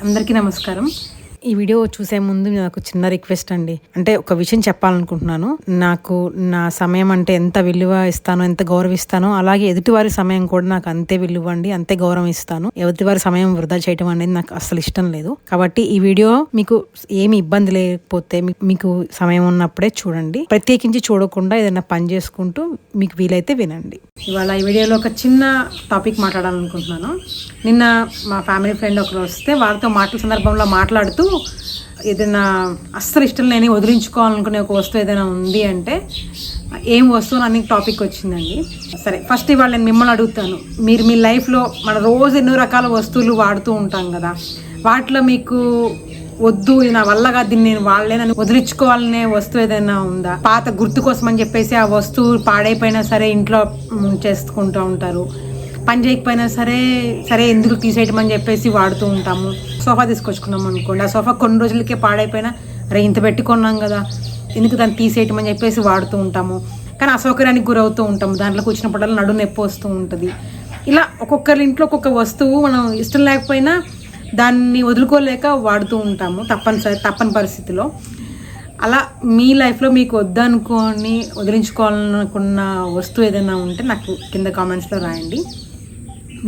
అందరికీ నమస్కారం. ఈ వీడియో చూసే ముందు నాకు చిన్న రిక్వెస్ట్ అండి. అంటే ఒక విషయం చెప్పాలనుకుంటున్నాను. నాకు నా సమయం అంటే ఎంత విలువ ఇస్తానో, ఎంత గౌరవిస్తానో, అలాగే ఎదుటివారి సమయం కూడా నాకు అంతే విలువ అండి, అంతే గౌరవం ఇస్తాను. ఎదుటివారి సమయం వృధా చేయడం అనేది నాకు అసలు ఇష్టం లేదు. కాబట్టి ఈ వీడియో మీకు ఏమి ఇబ్బంది లేకపోతే మీకు సమయం ఉన్నప్పుడే చూడండి. ప్రత్యేకించి చూడకుండా ఏదైనా పని చేసుకుంటూ మీకు వీలైతే వినండి. ఇవాళ ఈ వీడియోలో ఒక చిన్న టాపిక్ మాట్లాడాలనుకుంటున్నాను. నిన్న మా ఫ్యామిలీ ఫ్రెండ్ ఒకరు వస్తే వారితో మాటల సందర్భంలో మాట్లాడుతూ ఏదైనా అస్సలు ఇష్టం లేని వదిలించుకోవాలనుకునే ఒక వస్తువు ఏదైనా ఉంది అంటే ఏం వస్తువు అని టాపిక్ వచ్చిందండి. సరే, ఫస్ట్ ఇవాళ నేను మిమ్మల్ని అడుగుతాను. మీరు మీ లైఫ్లో మన రోజు ఎన్నో రకాల వస్తువులు వాడుతూ ఉంటాం కదా, వాటిలో మీకు వద్దు, ఇది నా వల్లగా, దీన్ని నేను వాడలేనని వదిలించుకోవాలనే వస్తువు ఏదైనా ఉందా? పాత గుర్తు కోసం అని చెప్పేసి ఆ వస్తువు పాడైపోయినా సరే ఇంట్లో చేసుకుంటూ ఉంటారు. పని చేయకపోయినా సరే ఎందుకు తీసేయటమని చెప్పేసి వాడుతూ ఉంటాము. సోఫా తీసుకొచ్చుకున్నాం అనుకోండి, ఆ సోఫా కొన్ని రోజులకే పాడైపోయినా అరే ఇంత పెట్టుకున్నాం కదా, ఎందుకు దాన్ని తీసేయటం అని చెప్పేసి వాడుతూ ఉంటాము. కానీ అసౌకర్యానికి గురవుతూ ఉంటాము. దాంట్లో కూర్చున్నప్పుడల్లా నడుము నొప్పి వస్తూ ఉంటుంది. ఇలా ఒక్కొక్కరి ఇంట్లో ఒక్కొక్క వస్తువు మనం ఇష్టం లేకపోయినా దాన్ని వదులుకోలేక వాడుతూ ఉంటాము తప్పని పరిస్థితిలో. అలా మీ లైఫ్లో మీకు వద్దనుకొని వదిలించుకోవాలనుకున్న వస్తువు ఏదైనా ఉంటే నాకు కింద కామెంట్స్లో రాయండి.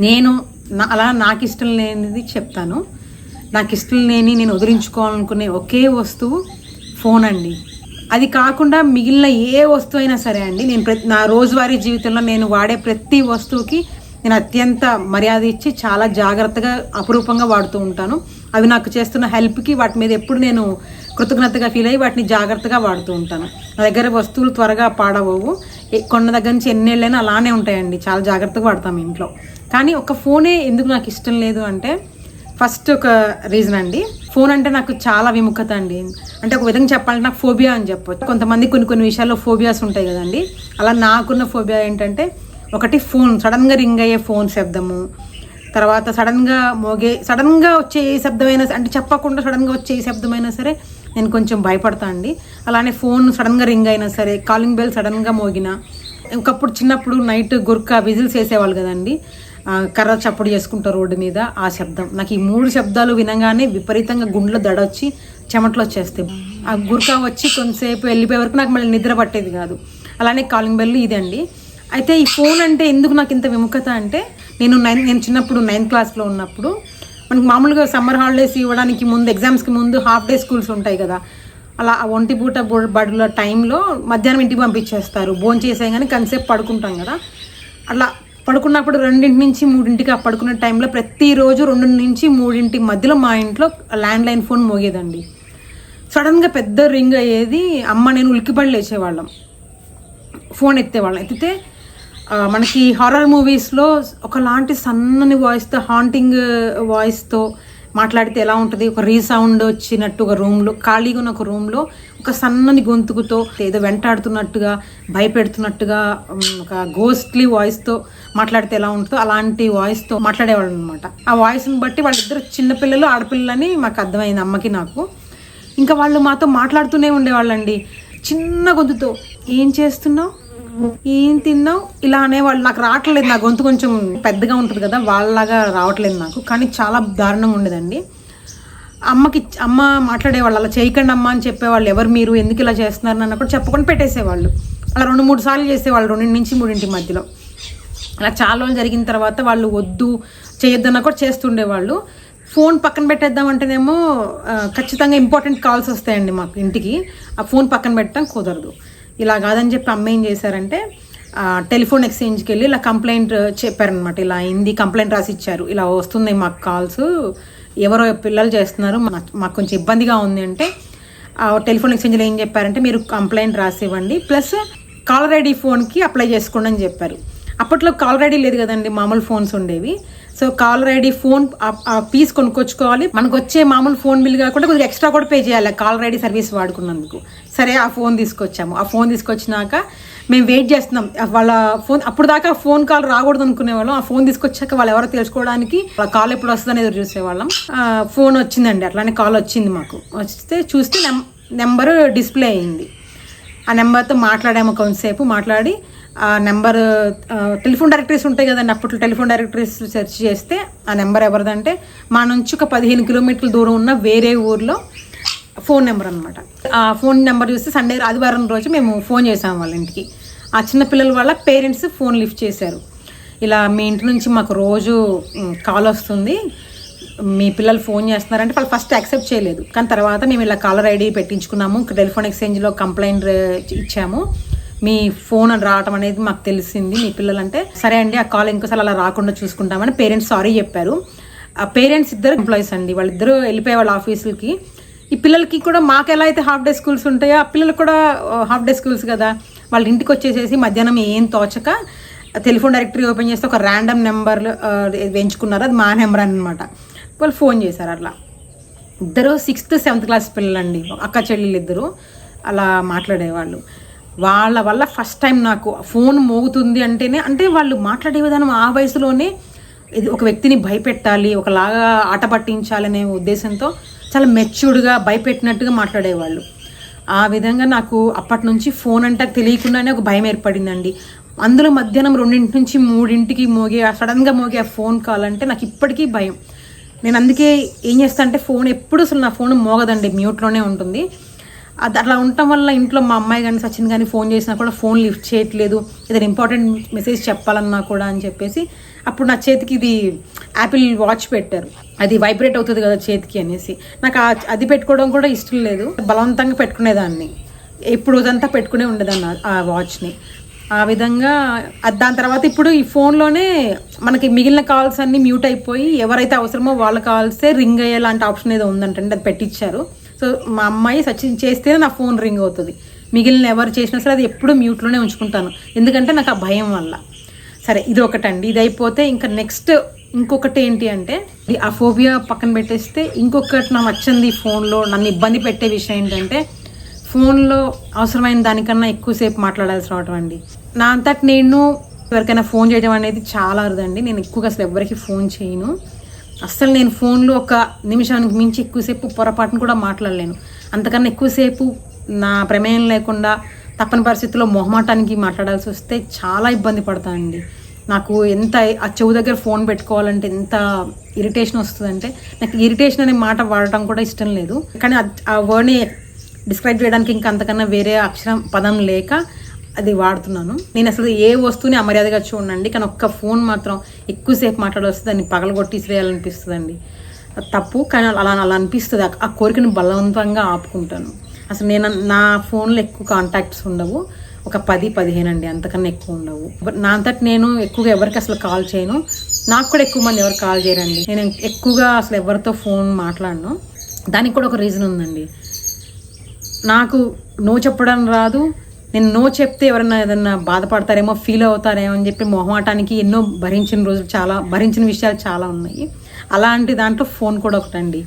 నేను నాకు ఇష్టం లేనిది చెప్తాను. నాకు ఇష్టం లేని నేను వదిలించుకోవాలనుకునే ఒకే వస్తువు ఫోన్ అండి. అది కాకుండా మిగిలిన ఏ వస్తువు అయినా సరే అండి, నేను నా రోజువారీ జీవితంలో నేను వాడే ప్రతి వస్తువుకి నేను అత్యంత మర్యాద ఇచ్చి చాలా జాగ్రత్తగా అపురూపంగా వాడుతూ ఉంటాను. అవి నాకు చేస్తున్న హెల్ప్కి వాటి మీద ఎప్పుడు నేను కృతజ్ఞతగా ఫీల్ అయ్యి వాటిని జాగ్రత్తగా వాడుతూ ఉంటాను. నా దగ్గర వస్తువులు త్వరగా పాడవవు. కొన్న దగ్గర నుంచి ఎన్నేళ్ళైనా అలానే ఉంటాయండి. చాలా జాగ్రత్తగా వాడతాము ఇంట్లో. కానీ ఒక ఫోనే ఎందుకు నాకు ఇష్టం లేదు అంటే, ఫస్ట్ ఒక రీజన్ అండి, ఫోన్ అంటే నాకు చాలా విముఖత అండి. అంటే ఒక విధంగా చెప్పాలంటే నాకు ఫోబియా అని చెప్పొచ్చు. కొంతమంది కొన్ని విషయాల్లో ఫోబియాస్ ఉంటాయి కదండి. అలా నాకున్న ఫోబియా ఏంటంటే, ఒకటి ఫోన్ సడన్గా రింగ్ అయ్యే ఫోన్ శబ్దము, తర్వాత సడన్గా వచ్చే ఏ శబ్దమైనా, అంటే చెప్పకుండా సడన్గా వచ్చే ఏ శబ్దమైనా సరే నేను కొంచెం భయపడతా అండి. అలానే ఫోన్ సడన్గా రింగ్ అయినా సరే, కాలింగ్ బెల్ సడన్గా మోగినా, ఒకప్పుడు చిన్నప్పుడు నైట్ గుర్కా విజిల్స్ వేసేవాళ్ళు కదండి, కర్ర చప్పుడు చేసుకుంటారు రోడ్డు మీద, ఆ శబ్దం. నాకు ఈ 3 శబ్దాలు వినగానే విపరీతంగా గుండెలో దడొచ్చి చెమటలు వచ్చేస్తాయి. ఆ గుర్కా వచ్చి కొంతసేపు వెళ్ళిపోయే వరకు నాకు మళ్ళీ నిద్ర పట్టేది కాదు. అలానే కాలింగ్ బెల్ ఇదండి. అయితే ఈ ఫోన్ అంటే ఎందుకు నాకు ఇంత విముఖత అంటే, నేను చిన్నప్పుడు 9th క్లాస్లో ఉన్నప్పుడు మనకి మామూలుగా సమ్మర్ హాలిడేస్ ఇవ్వడానికి ముందు, ఎగ్జామ్స్కి ముందు హాఫ్ డే స్కూల్స్ ఉంటాయి కదా, అలా ఒంటిపూట బడుల టైంలో మధ్యాహ్నం ఇంటికి పంపించేస్తారు. భోజనం చేసే కానీ కొంతసేపు పడుకుంటాం కదా, అలా పడుకున్నప్పుడు 2 నుంచి 3 ఆ పడుకునే టైంలో ప్రతిరోజు 2 నుంచి 3 మధ్యలో మా ఇంట్లో ల్యాండ్లైన్ ఫోన్ మోగేదండి. సడన్గా పెద్ద రింగ్ అయ్యేది. అమ్మ నేను ఉలిక్కిపడి లేచేవాళ్ళం, ఫోన్ ఎత్తేవాళ్ళం. ఎత్తితే మనకి హారర్ మూవీస్లో ఒకలాంటి సన్నని వాయిస్తో, హాంటింగ్ వాయిస్తో మాట్లాడితే ఎలా ఉంటుంది, ఒక రీసౌండ్ వచ్చినట్టు ఒక రూమ్లో, ఖాళీగా ఉన్న ఒక రూమ్లో ఒక సన్నని గొంతుకుతో ఏదో వెంటాడుతున్నట్టుగా, భయపెడుతున్నట్టుగా, ఒక గోస్ట్లీ వాయిస్తో మాట్లాడితే ఎలా ఉంటుందో అలాంటి వాయిస్తో మాట్లాడేవాళ్ళు అనమాట. ఆ వాయిస్ని బట్టి వాళ్ళిద్దరు చిన్నపిల్లలు, ఆడపిల్లలని మాకు అర్థమైంది, అమ్మకి నాకు. ఇంకా వాళ్ళు మాతో మాట్లాడుతూనే ఉండేవాళ్ళండి చిన్న గొంతుతో. ఏం చేస్తున్నావు, ఏం తిన్నావు, ఇలా అనేవాళ్ళు. నాకు రావట్లేదు, నా గొంతు కొంచెం పెద్దగా ఉంటుంది కదా, వాళ్ళలాగా రావట్లేదు నాకు. కానీ చాలా దారుణంగా ఉండేదండి. అమ్మ మాట్లాడేవాళ్ళు, అలా చేయకండి అమ్మ అని చెప్పేవాళ్ళు. ఎవరు మీరు, ఎందుకు ఇలా చేస్తున్నారు అన్నప్పుడు చెప్పకుండా పెట్టేసేవాళ్ళు. అలా 2-3 సార్లు చేసేవాళ్ళు 2 నుంచి 3 మధ్యలో. అలా చాలా రోజులు జరిగిన తర్వాత వాళ్ళు వద్దు, చేయొద్దన్నా కూడా చేస్తుండేవాళ్ళు. ఫోన్ పక్కన పెట్టేద్దామంటేనేమో ఖచ్చితంగా ఇంపార్టెంట్ కాల్స్ వస్తాయండి మాకు ఇంటికి, ఆ ఫోన్ పక్కన పెట్టడం కుదరదు. ఇలా కాదని చెప్పి అమ్మ ఏం చేశారంటే, టెలిఫోన్ ఎక్స్చేంజ్కి వెళ్ళి ఇలా కంప్లైంట్ చెప్పారనమాట. ఇలా అయింది, కంప్లైంట్ రాసి ఇచ్చారు. ఇలా వస్తున్నాయి మాకు కాల్స్, ఎవరో పిల్లలు చేస్తున్నారు, మాకు కొంచెం ఇబ్బందిగా ఉంది అంటే, టెలిఫోన్ ఎక్స్చేంజ్లో ఏం చెప్పారంటే, మీరు కంప్లైంట్ రాసి ఇవ్వండి, ప్లస్ కాలర్ ఐడి ఫోన్కి అప్లై చేసుకోండి అని చెప్పారు. అప్పట్లో కాలర్ ఐడి లేదు కదండి, మామూలు ఫోన్స్ ఉండేవి. సో కాలర్ ఐడి ఫోన్ ఆ పీస్ కొనుక్కొచ్చుకోవాలి. మనకు వచ్చే మామూలు ఫోన్ బిల్ కాకుండా కొద్దిగా ఎక్స్ట్రా కూడా పే చేయాలి కాలర్ ఐడి సర్వీస్ వాడుకున్నందుకు. సరే, ఆ ఫోన్ తీసుకొచ్చాము. ఆ ఫోన్ తీసుకొచ్చినాక మేము వెయిట్ చేస్తున్నాం. వాళ్ళ ఫోన్ అప్పుడు దాకా ఫోన్ కాల్ రాకూడదు అనుకునేవాళ్ళం. ఆ ఫోన్ తీసుకొచ్చాక వాళ్ళు ఎవరో తెలుసుకోవడానికి వాళ్ళ కాల్ ఎప్పుడు వస్తుందని ఎదురు చూసేవాళ్ళం. ఫోన్ వచ్చిందండి, అట్లానే కాల్ వచ్చింది మాకు. వస్తే చూస్తే నెంబరు డిస్ప్లే అయింది. ఆ నెంబర్తో మాట్లాడాము కొంతసేపు. మాట్లాడి ఆ నెంబర్ టెలిఫోన్ డైరెక్టరీస్ ఉంటాయి కదండి, అప్పట్లో టెలిఫోన్ డైరెక్టరీస్ సెర్చ్ చేస్తే ఆ నెంబర్ ఎవరిదంటే మా నుంచి ఒక 15 కిలోమీటర్ల దూరం ఉన్న వేరే ఊర్లో ఫోన్ నెంబర్ అనమాట. ఆ ఫోన్ నెంబర్ చూస్తే సండే ఆదివారం రోజు మేము ఫోన్ చేసాము వాళ్ళ ఇంటికి. ఆ చిన్నపిల్లల వాళ్ళ పేరెంట్స్ ఫోన్ లిఫ్ట్ చేశారు. ఇలా మీ ఇంటి నుంచి మాకు రోజు కాల్ వస్తుంది, మీ పిల్లలు ఫోన్ చేస్తున్నారంటే వాళ్ళు ఫస్ట్ యాక్సెప్ట్ చేయలేదు. కానీ తర్వాత మేము ఇలా కాలర్ ఐడి పెట్టించుకున్నాము, టెలిఫోన్ ఎక్స్చేంజ్లో కంప్లైంట్ ఇచ్చాము, మీ ఫోన్ అని రావటం అనేది మాకు తెలిసింది మీ పిల్లలంటే. సరే అండి, ఆ కాల్ ఇంకోసారి అలా రాకుండా చూసుకుంటామని పేరెంట్స్ సారీ చెప్పారు. ఆ పేరెంట్స్ ఇద్దరు ఎంప్లాయీస్ అండి, వాళ్ళిద్దరూ వెళ్ళిపోయే వాళ్ళ ఆఫీసులకి. ఈ పిల్లలకి కూడా మాకు ఎలా అయితే హాఫ్ డే స్కూల్స్ ఉంటాయో ఆ పిల్లలకు కూడా హాఫ్ డే స్కూల్స్ కదా, వాళ్ళ ఇంటికి వచ్చేసేసి మధ్యాహ్నం ఏం తోచక టెలిఫోన్ డైరెక్టరీ ఓపెన్ చేస్తే ఒక ర్యాండమ్ నెంబర్లు ఎంచుకున్నారు, అది మా నెంబర్ అనమాట. వాళ్ళు ఫోన్ చేశారు. అట్లా ఇద్దరు 6th 7th క్లాస్ పిల్లలండి, అక్క చెల్లెళ్ళు ఇద్దరు అలా మాట్లాడేవాళ్ళు. వాళ్ళ వల్ల ఫస్ట్ టైం నాకు ఫోన్ మోగుతుంది అంటేనే, అంటే వాళ్ళు మాట్లాడే విధానం ఆ వయసులోనే ఇది ఒక వ్యక్తిని భయపెట్టాలి, ఒకలాగా ఆట పట్టించాలనే ఉద్దేశంతో చాలా మెచ్యూర్డ్గా భయపెట్టినట్టుగా మాట్లాడేవాళ్ళు. ఆ విధంగా నాకు అప్పటి నుంచి ఫోన్ అంటే తెలియకుండానే ఒక భయం ఏర్పడిందండి. అందులో మధ్యాహ్నం 2 నుంచి 3 సడన్గా మోగే ఆ ఫోన్ కాల్ అంటే నాకు ఇప్పటికీ భయం. నేను అందుకే ఏం చేస్తాను అంటే ఫోన్ ఎప్పుడు అసలు నా ఫోన్ మోగదండి, మ్యూట్లోనే ఉంటుంది. అది అట్లా ఉండటం వల్ల ఇంట్లో మా అమ్మాయి కానీ సచిన్ కానీ ఫోన్ చేసినా కూడా ఫోన్ లిఫ్ట్ చేయట్లేదు, ఏదైనా ఇంపార్టెంట్ మెసేజ్ చెప్పాలన్నా కూడా అని చెప్పేసి అప్పుడు నా చేతికి ఇది యాపిల్ వాచ్ పెట్టారు, అది వైబ్రేట్ అవుతుంది కదా చేతికి అనేసి. నాకు అది పెట్టుకోవడం కూడా ఇష్టం లేదు, బలవంతంగా పెట్టుకునేదాన్ని, ఎప్పుడు రోజంతా పెట్టుకునే ఉండేదాన్ని ఆ వాచ్ని. ఆ విధంగా దాని తర్వాత ఇప్పుడు ఈ ఫోన్లోనే మనకి మిగిలిన కాల్స్ అన్నీ మ్యూట్ అయిపోయి ఎవరైతే అవసరమో వాళ్ళ కాల్సే రింగ్ అయ్యే లాంటి ఆప్షన్ ఏదో ఉందంటే అది పెట్టించారు. సో మా అమ్మాయి సచిన్ చేస్తేనే నా ఫోన్ రింగ్ అవుతుంది, మిగిలిన ఎవరు చేసినా సరే అది ఎప్పుడూ మ్యూట్లోనే ఉంచుకుంటాను, ఎందుకంటే నాకు ఆ భయం వల్ల. సరే, ఇది ఒకటండి. ఇది అయిపోతే ఇంకా నెక్స్ట్ ఇంకొకటి ఏంటి అంటే, ఆ ఫోబియా పక్కన పెట్టేస్తే ఇంకొకటి నాకు నచ్చింది ఫోన్లో నన్ను ఇబ్బంది పెట్టే విషయం ఏంటంటే, ఫోన్లో అవసరమైన దానికన్నా ఎక్కువసేపు మాట్లాడాల్సి రావటం అండి. నా అంతటి నేను ఎవరికైనా ఫోన్ చేయడం అనేది చాలా అరుదండి. నేను ఎక్కువగా అసలు ఎవరికి ఫోన్ చేయను. అస్సలు నేను ఫోన్లో ఒక నిమిషానికి మించి ఎక్కువసేపు పొరపాటును కూడా మాట్లాడలేను. అంతకన్నా ఎక్కువసేపు నా ప్రమేయం లేకుండా తప్పని పరిస్థితుల్లో మొహమాటానికి మాట్లాడాల్సి వస్తే చాలా ఇబ్బంది పడతానండి. నాకు ఎంత ఆ చెవు దగ్గర ఫోన్ పెట్టుకోవాలంటే ఎంత ఇరిటేషన్ వస్తుందంటే, నాకు ఇరిటేషన్ అనే మాట వాడటం కూడా ఇష్టం లేదు. కానీ ఆ వర్డ్ని డిస్క్రైబ్ చేయడానికి ఇంకా అంతకన్నా వేరే అక్షరం పదం లేక అది వాడుతున్నాను. నేను అసలు ఏ వస్తువుని అమర్యాదగా చూడండి, కానీ ఒక్క ఫోన్ మాత్రం ఎక్కువసేపు మాట్లాడొస్తే దాన్ని పగలగొట్టి ఇసిరేయాలనిపిస్తుందండి. తప్పు, కానీ అలా అనిపిస్తుంది. ఆ కోరికను బలవంతంగా ఆపుకుంటాను. అసలు నేను నా ఫోన్లో ఎక్కువ కాంటాక్ట్స్ ఉండవు, ఒక 10-15 అండి, అంతకన్నా ఎక్కువ ఉండవు. నా అంతటి నేను ఎక్కువగా ఎవరికి అసలు కాల్ చేయను, నాకు కూడా ఎక్కువ మంది ఎవరు కాల్ చేయరండి. నేను ఎక్కువగా అసలు ఎవరితో ఫోన్ మాట్లాడను. దానికి కూడా ఒక రీజన్ ఉందండి, నాకు నో చెప్పడం రాదు. నేను నో చెప్తే ఎవరైనా ఏదన్నా బాధపడతారేమో, ఫీల్ అవుతారేమో అని చెప్పి మొహమాటానికి ఎన్నో భరించిన విషయాలు చాలా ఉన్నాయి. అలాంటి దాంట్లో ఫోన్ కూడా ఒకటండి.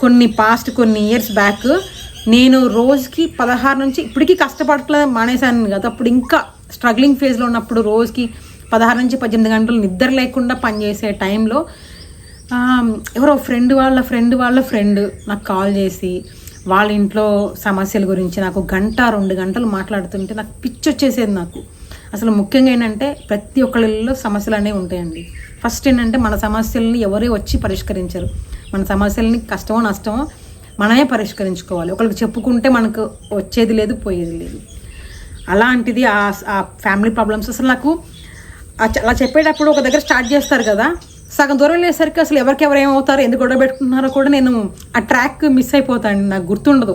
కొన్ని ఇయర్స్ బ్యాక్ నేను రోజుకి 16 నుంచి ఇప్పటికీ కష్టపడట్లేదు మానేశాను కదా, అప్పుడు ఇంకా స్ట్రగ్లింగ్ ఫేజ్లో ఉన్నప్పుడు రోజుకి 16 నుంచి 18 గంటలు నిద్ర లేకుండా పనిచేసే టైంలో ఎవరో ఫ్రెండ్ వాళ్ళ ఫ్రెండ్ నాకు కాల్ చేసి వాళ్ళ ఇంట్లో సమస్యల గురించి నాకు 1-2 గంటలు మాట్లాడుతుంటే నాకు పిచ్చి వచ్చేసేది. నాకు అసలు ముఖ్యంగా ఏంటంటే ప్రతి ఒక్కళ్ళలో సమస్యలు అనేవి ఉంటాయండి. ఫస్ట్ ఏంటంటే మన సమస్యలని ఎవరే వచ్చి పరిష్కరించరు, మన సమస్యలని కష్టమో నష్టమో మనమే పరిష్కరించుకోవాలి. ఒకరికి చెప్పుకుంటే మనకు వచ్చేది లేదు, పోయేది లేదు. అలాంటిది ఆ ఫ్యామిలీ ప్రాబ్లమ్స్ అసలు నాకు అలా చెప్పేటప్పుడు ఒక దగ్గర స్టార్ట్ చేస్తారు కదా, సగం దూరం వెళ్ళేసరికి అసలు ఎవరు ఏమవుతారో, ఎందుకు గొడవ పెట్టుకుంటున్నారో కూడా నేను ఆ ట్రాక్ మిస్ అయిపోతాను, నాకు గుర్తుండదు.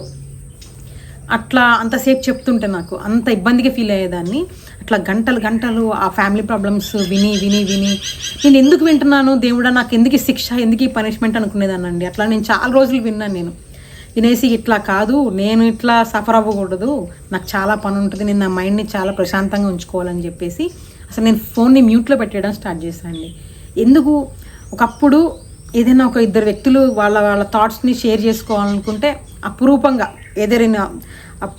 అట్లా అంతసేపు చెప్తుంటే నాకు అంత ఇబ్బందిగా ఫీల్ అయ్యేదాన్ని. అట్లా గంటలు ఆ ఫ్యామిలీ ప్రాబ్లమ్స్ విని నేను ఎందుకు వింటున్నాను దేవుడా, నాకు ఎందుకు శిక్ష, ఎందుకు పనిష్మెంట్ అనుకునేదాన్ని అండి. అట్లా నేను చాలా రోజులు విన్నాను. వినేసి ఇట్లా కాదు, నేను ఇట్లా సఫర్ అవ్వకూడదు, నాకు చాలా పని ఉంటుంది, నేను నా మైండ్ని చాలా ప్రశాంతంగా ఉంచుకోవాలని చెప్పేసి అసలు నేను ఫోన్ని మ్యూట్లో పెట్టేయడం స్టార్ట్ చేశాను అండి. ఎందుకు, ఒకప్పుడు ఏదైనా ఒక ఇద్దరు వ్యక్తులు వాళ్ళ థాట్స్ని షేర్ చేసుకోవాలనుకుంటే అపురూపంగా ఏదైనా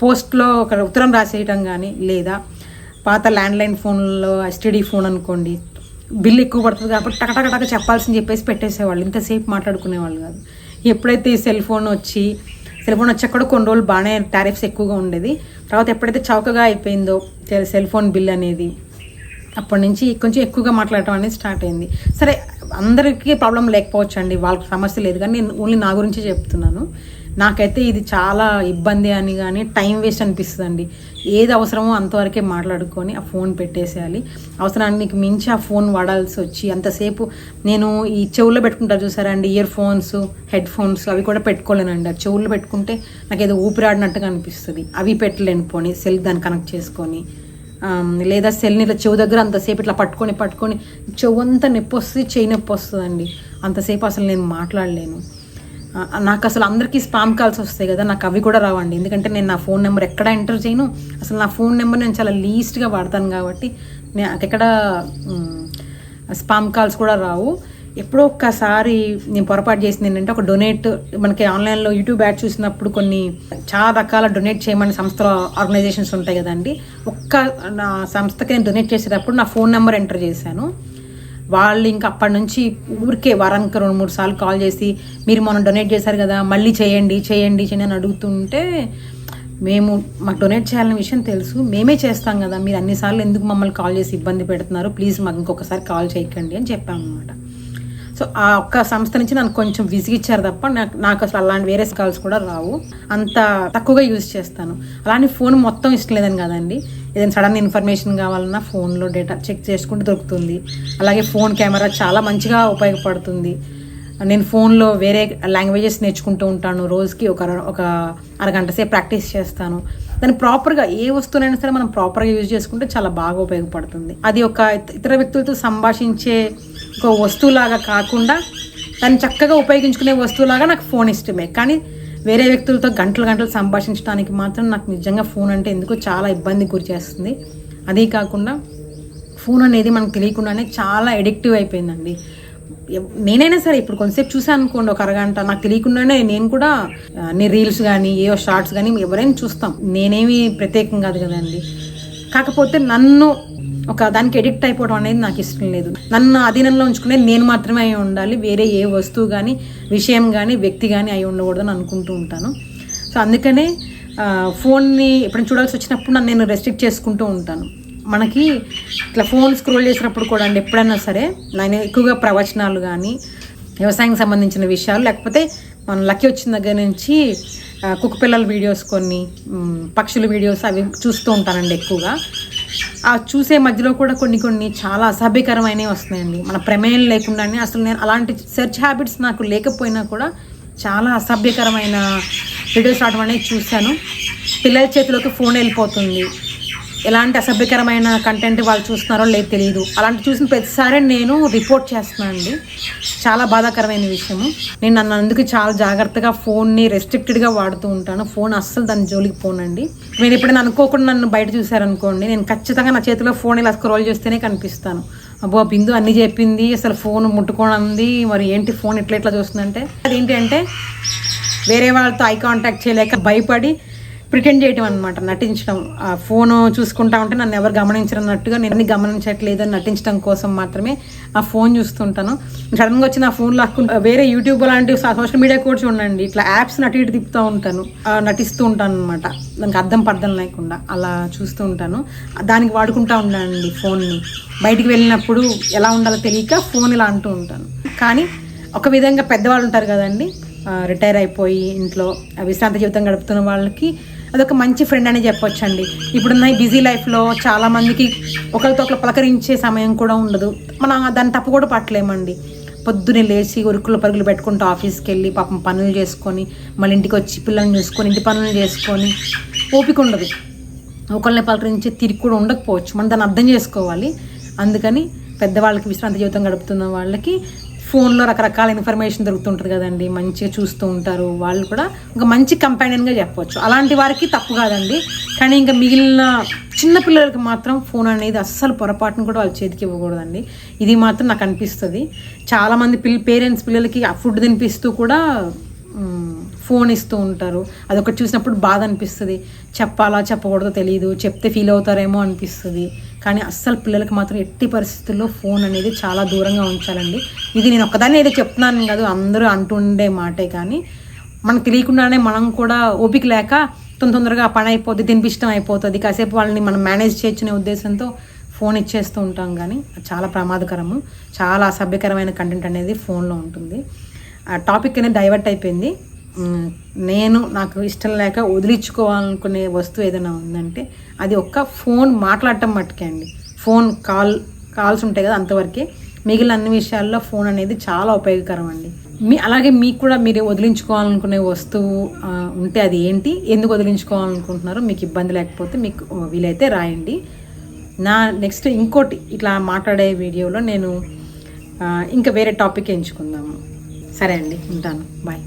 పోస్ట్లో ఒక ఉత్తరం రాసేయటం కానీ, లేదా పాత ల్యాండ్లైన్ ఫోన్లో ఎస్టీడీ ఫోన్ అనుకోండి, బిల్ ఎక్కువ పడుతుంది కాబట్టి టకటక చెప్పాల్సింది చెప్పేసి పెట్టేసేవాళ్ళు, ఇంతసేపు మాట్లాడుకునేవాళ్ళు కాదు. ఎప్పుడైతే ఈ సెల్ ఫోన్ వచ్చి సెల్ ఫోన్ వచ్చాక కూడా కొన్ని రోజులు బాగానే టారిఫ్స్ ఎక్కువగా ఉండేది. తర్వాత ఎప్పుడైతే చౌకగా అయిపోయిందో సెల్ ఫోన్ బిల్ అనేది, అప్పటి నుంచి కొంచెం ఎక్కువగా మాట్లాడటం అనేది స్టార్ట్ అయింది. సరే, అందరికీ ప్రాబ్లం లేకపోవచ్చు అండి, వాళ్ళకి సమస్య లేదు, కానీ నేను ఓన్లీ నా గురించి చెప్తున్నాను. నాకైతే ఇది చాలా ఇబ్బంది అని కానీ టైం వేస్ట్ అనిపిస్తుంది అండి. ఏది అవసరమో అంతవరకే మాట్లాడుకొని ఆ ఫోన్ పెట్టేసేయాలి. అవసరానికి మించి ఆ ఫోన్ వాడాల్సి వచ్చి అంతసేపు నేను ఈ చెవుల్లో పెట్టుకుంటా చూసారా అండి, ఇయర్ ఫోన్స్, హెడ్ ఫోన్స్, అవి కూడా పెట్టుకోలేనండి. ఆ చెవుల్లో పెట్టుకుంటే నాకు ఏదో ఊపిరాడినట్టుగా అనిపిస్తుంది. అవి పెట్టలేను, పోనీ సెల్ దాన్ని కనెక్ట్ చేసుకొని, లేదా సెల్ని ఇట్లా చెవు దగ్గర అంతసేపు ఇట్లా పట్టుకొని చెవు అంతా నొప్పి వస్తుంది, చెయ్యి నొప్పి వస్తుందండి. అంతసేపు అసలు నేను మాట్లాడలేను. నాకు అసలు అందరికీ స్పామ్ కాల్స్ వస్తాయి కదా, నాకు అవి కూడా రావండి. ఎందుకంటే నేను నా ఫోన్ నెంబర్ ఎక్కడ ఎంటర్ చేయను. అసలు నా ఫోన్ నెంబర్ నేను చాలా లీస్ట్గా వాడతాను కాబట్టి నాకు ఎక్కడ స్పామ్ కాల్స్ కూడా రావు. ఎప్పుడో ఒక్కసారి నేను పొరపాటు చేసింది ఏంటంటే, ఒక డొనేట్, మనకి ఆన్లైన్లో యూట్యూబ్ యాడ్ చూసినప్పుడు కొన్ని చాలా రకాల డొనేట్ చేయమని సంస్థల ఆర్గనైజేషన్స్ ఉంటాయి కదండి. నా సంస్థకి నేను డొనేట్ చేసేటప్పుడు నా ఫోన్ నెంబర్ ఎంటర్ చేశాను. వాళ్ళు ఇంకా అప్పటి నుంచి ఊరికే వారానికి 2-3 సార్లు కాల్ చేసి, మీరు మొన్న డొనేట్ చేశారు కదా, మళ్ళీ చేయండి అని అడుగుతుంటే, మాకు డొనేట్ చేయాలనే విషయం తెలుసు, మేమే చేస్తాం కదా, మీరు అన్నిసార్లు ఎందుకు మమ్మల్ని కాల్ చేసి ఇబ్బంది పెడుతున్నారు, ప్లీజ్ మాకు ఇంకొకసారి కాల్ చేయకండి అని చెప్పాము అనమాట. సో ఆ ఒక్క సంస్థ నుంచి నన్ను కొంచెం విసిగిచ్చారు తప్ప నాకు అసలు అలాంటి వేరే కాల్స్ కూడా రావు. అంత తక్కువగా యూజ్ చేస్తాను. అలానే ఫోన్ మొత్తం ఇష్టం లేదని కదండి, ఏదైనా సడన్ ఇన్ఫర్మేషన్ కావాలన్నా ఫోన్లో డేటా చెక్ చేసుకుంటూ దొరుకుతుంది. అలాగే ఫోన్ కెమెరా చాలా మంచిగా ఉపయోగపడుతుంది. నేను ఫోన్లో వేరే లాంగ్వేజెస్ నేర్చుకుంటూ ఉంటాను. రోజుకి ఒక అరగంట సేపు ప్రాక్టీస్ చేస్తాను. దాన్ని ప్రాపర్గా ఏ వస్తువునైనా సరే మనం ప్రాపర్గా యూజ్ చేసుకుంటే చాలా బాగా ఉపయోగపడుతుంది. అది ఒక ఇతర వ్యక్తులతో సంభాషించే ఒక వస్తువులాగా కాకుండా దాన్ని చక్కగా ఉపయోగించుకునే వస్తువులాగా నాకు ఫోన్ ఇష్టమే. కానీ వేరే వ్యక్తులతో గంటలు సంభాషించడానికి మాత్రం నాకు నిజంగా ఫోన్ అంటే ఎందుకో చాలా ఇబ్బంది గురి చేస్తుంది. అదే కాకుండా ఫోన్ అనేది మనకు తెలియకుండానే చాలా ఎడిక్టివ్ అయిపోయిందండి. నేనైనా సరే ఇప్పుడు కొంతసేపు చూసాను అనుకోండి, ఒక అరగంట, నాకు తెలియకుండానే నేను కూడా రీల్స్ కానీ ఏవో షార్ట్స్ కానీ ఎవరైనా చూస్తాం. నేనేమి ప్రత్యేకం కాదు కదండి. కాకపోతే నన్ను ఒక దానికి ఎడిక్ట్ అయిపోవడం అనేది నాకు ఇష్టం లేదు. నన్ను అధీనంలో ఉంచుకునే నేను మాత్రమే అయి ఉండాలి, వేరే ఏ వస్తువు కానీ విషయం కానీ వ్యక్తి కానీ అయి ఉండకూడదని అనుకుంటూ ఉంటాను. సో అందుకనే ఫోన్ని ఎప్పుడైనా చూడాల్సి వచ్చినప్పుడు నన్ను నేను రెస్ట్రిక్ట్ చేసుకుంటూ ఉంటాను. మనకి ఇట్లా ఫోన్ స్క్రోల్ చేసినప్పుడు కూడా అండి, ఎప్పుడైనా సరే నేను ఎక్కువగా ప్రవచనాలు కానీ, వ్యవసాయానికి సంబంధించిన విషయాలు, లేకపోతే మన లక్కీ వచ్చిన దగ్గర నుంచి కుక్క పిల్లల వీడియోస్, కొన్ని పక్షుల వీడియోస్ అవి చూస్తూ ఉంటానండి ఎక్కువగా. ఆ చూసే మధ్యలో కూడా కొన్ని చాలా అసభ్యకరమైనవి వస్తున్నాయండి, మన ప్రమేయం లేకుండానే. అసలు నేను అలాంటి సెర్చ్ హ్యాబిట్స్ నాకు లేకపోయినా కూడా చాలా అసభ్యకరమైన వీడియోస్ రావడం అనేది చూశాను. పిల్లల చేతిలోకి ఫోన్ వెళ్ళిపోతుంది. ఎలాంటి అసభ్యకరమైన కంటెంట్ వాళ్ళు చూస్తున్నారో లేదు తెలియదు. అలాంటి చూసిన ప్రతిసారి నేను రిపోర్ట్ చేస్తున్నాను అండి. చాలా బాధాకరమైన విషయము. నేను నన్ను అందుకు చాలా జాగ్రత్తగా ఫోన్ని రెస్ట్రిక్టెడ్గా వాడుతూ ఉంటాను. ఫోన్ అస్సలు దాని జోలికి పోనండి. మీరు ఎప్పుడైనా అనుకోకుండా నన్ను బయట చూసారనుకోండి, నేను ఖచ్చితంగా నా చేతిలో ఫోన్ ఇలా స్క్రోల్ చేస్తేనే కనిపిస్తాను. అబ్బో బిందు అన్నీ చెప్పింది, అసలు ఫోన్ ముట్టుకోనంది, మరి ఏంటి ఫోన్ ఇట్లా చూస్తుందంటే, అదేంటి అంటే వేరే వాళ్ళతో ఐ కాంటాక్ట్ చేయలేక భయపడి ప్రిటెండ్ చేయటం అనమాట, నటించడం. ఆ ఫోన్ చూసుకుంటా ఉంటే నన్ను ఎవరు గమనించరన్నట్టుగా, నేను గమనించట్లేదు అని నటించడం కోసం మాత్రమే ఆ ఫోన్ చూస్తుంటాను. సడన్గా వచ్చి నా ఫోన్ లాక్కుంటా వేరే యూట్యూబ్ లాంటి సోషల్ మీడియా కూడా చూడండి, ఇట్లా యాప్స్ అటు ఇటు తిప్పుతూ ఉంటాను, నటిస్తూ ఉంటాను అనమాట. దానికి అర్థం లేకుండా అలా చూస్తూ ఉంటాను. దానికి వాడుకుంటూ ఉంటానండి ఫోన్ని. బయటికి వెళ్ళినప్పుడు ఎలా ఉండాలో తెలియక ఫోన్ ఇలా అంటూ ఉంటాను. కానీ ఒక విధంగా పెద్దవాళ్ళు ఉంటారు కదండి, రిటైర్ అయిపోయి ఇంట్లో విశ్రాంతి జీవితం గడుపుతున్న వాళ్ళకి అదొక మంచి ఫ్రెండ్ అని చెప్పొచ్చండి. ఇప్పుడున్న బిజీ లైఫ్లో చాలామందికి ఒకరితో ఒకరు పలకరించే సమయం కూడా ఉండదు. మనం దాన్ని తప్పు కూడా పట్టలేమండి. పొద్దున్నే లేచి ఉరుకులు పరుగులు పెట్టుకుంటూ ఆఫీస్కి వెళ్ళి పాపం పనులు చేసుకొని మళ్ళీ ఇంటికి వచ్చి పిల్లల్ని చూసుకొని ఇంటి పనులు చేసుకొని ఓపిక ఉండదు. ఒకళ్ళని పలకరించే తిరిగి కూడా ఉండకపోవచ్చు. మనం దాన్ని అర్థం చేసుకోవాలి. అందుకని పెద్దవాళ్ళకి, విశ్రాంతి జీవితం గడుపుతున్న వాళ్ళకి ఫోన్లో రకరకాల ఇన్ఫర్మేషన్ దొరుకుతుంటుంది కదండి, మంచిగా చూస్తూ ఉంటారు. వాళ్ళు కూడా ఒక మంచి కంపానియన్గా చెప్పవచ్చు. అలాంటి వారికి తప్పు కాదండి. కానీ ఇంకా మిగిలిన చిన్నపిల్లలకి మాత్రం ఫోన్ అనేది అస్సలు పొరపాటును కూడా వాళ్ళ చేతికి ఇవ్వకూడదండి. ఇది మాత్రం నాకు అనిపిస్తుంది. చాలామంది పేరెంట్స్ పిల్లలకి ఫుడ్ తినిపిస్తూ కూడా ఫోన్ ఇస్తూ ఉంటారు. అదొకటి చూసినప్పుడు బాధ అనిపిస్తుంది. చెప్పాలా చెప్పకూడదో తెలియదు, చెప్తే ఫీల్ అవుతారేమో అనిపిస్తుంది. కానీ అస్సలు పిల్లలకి మాత్రం ఎట్టి పరిస్థితుల్లో ఫోన్ అనేది చాలా దూరంగా ఉంచాలండి. ఇది నేను ఒక్కదాన్ని ఏదో చెప్తున్నాను కాదు, అందరూ అంటుండే మాటే. కానీ మనకు తెలియకుండానే మనం కూడా ఓపిక లేక తొందరగా పని అయిపోద్ది, తినిపిష్టం అయిపోతుంది, కాసేపు వాళ్ళని మనం మేనేజ్ చేయొచ్చనే ఉద్దేశంతో ఫోన్ ఇచ్చేస్తూ ఉంటాం. కానీ చాలా ప్రమాదకరము, చాలా అసభ్యకరమైన కంటెంట్ అనేది ఫోన్లో ఉంటుంది. ఆ టాపిక్ అనేది డైవర్ట్ అయిపోయింది. నాకు ఇష్టం లేక వదిలించుకోవాలనుకునే వస్తువు ఏదైనా ఉందంటే అది ఒక్క ఫోన్ మాట్లాడటం మట్టుకే అండి. ఫోన్ కాల్స్ ఉంటాయి కదా, అంతవరకే. మిగిలిన అన్ని విషయాల్లో ఫోన్ అనేది చాలా ఉపయోగకరం అండి. అలాగే మీకు కూడా మీరు వదిలించుకోవాలనుకునే వస్తువు ఉంటే అది ఏంటి, ఎందుకు వదిలించుకోవాలనుకుంటున్నారో, మీకు ఇబ్బంది లేకపోతే మీకు వీలైతే రాయండి. నెక్స్ట్ ఇంకోటి ఇట్లా మాట్లాడే వీడియోలో నేను ఇంకా వేరే టాపిక్ ఎంచుకుందాము. సరే అండి, ఉంటాను, బాయ్.